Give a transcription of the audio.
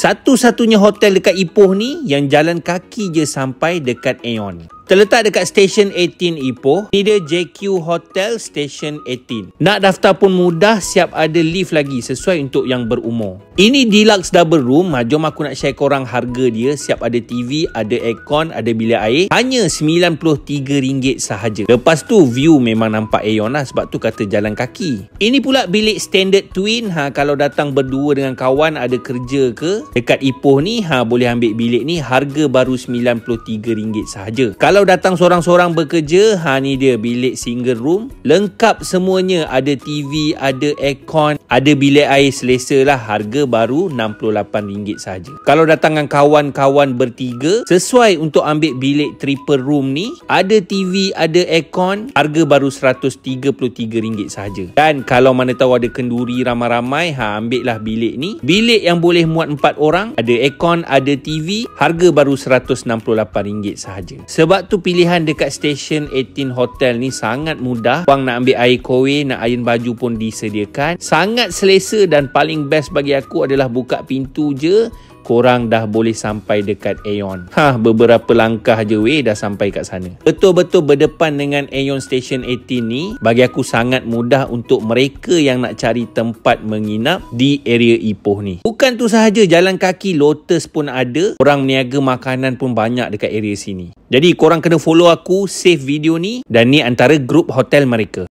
Satu-satunya hotel dekat Ipoh ni yang jalan kaki je sampai dekat Aeon. Terletak dekat Station 18 Ipoh. Ni dia JQ Hotel Station 18. Nak daftar pun mudah, siap ada lift lagi sesuai untuk yang berumur. Ini deluxe double room. Jom aku nak share korang harga dia. Siap ada TV, ada aircon, ada bilik air. Hanya RM93 sahaja. Lepas tu view memang nampak Aeon lah, sebab tu kata jalan kaki. Ini pula bilik standard twin. Kalau datang berdua dengan kawan, ada kerja ke dekat Ipoh ni, boleh ambil bilik ni. Harga baru RM93 sahaja. Kalau datang seorang-seorang bekerja, ni dia bilik single room. Lengkap semuanya, ada TV, ada aircon, ada bilik air selesa lah. Harga baru RM68 sahaja. Kalau datang dengan kawan-kawan bertiga, sesuai untuk ambil bilik triple room ni, ada TV, ada aircon, harga baru RM133 sahaja. Dan kalau mana tahu ada kenduri ramai-ramai, ambil lah bilik ni. Bilik yang boleh muat 4 orang, ada aircon, ada TV, harga baru RM168 sahaja. Sebab tu pilihan dekat Station 18 Hotel ni sangat mudah. Korang nak ambil air kowe, nak iron baju pun disediakan. Sangat selesa dan paling best bagi aku adalah buka pintu je, korang dah boleh sampai dekat Aeon. Beberapa langkah je dah sampai kat sana. Betul-betul berdepan dengan Aeon Station 18 ni, bagi aku sangat mudah untuk mereka yang nak cari tempat menginap di area Ipoh ni. Bukan tu sahaja, jalan kaki Lotus pun ada. Orang niaga makanan pun banyak dekat area sini. Jadi korang kena follow aku, save video ni, dan ni antara grup hotel mereka.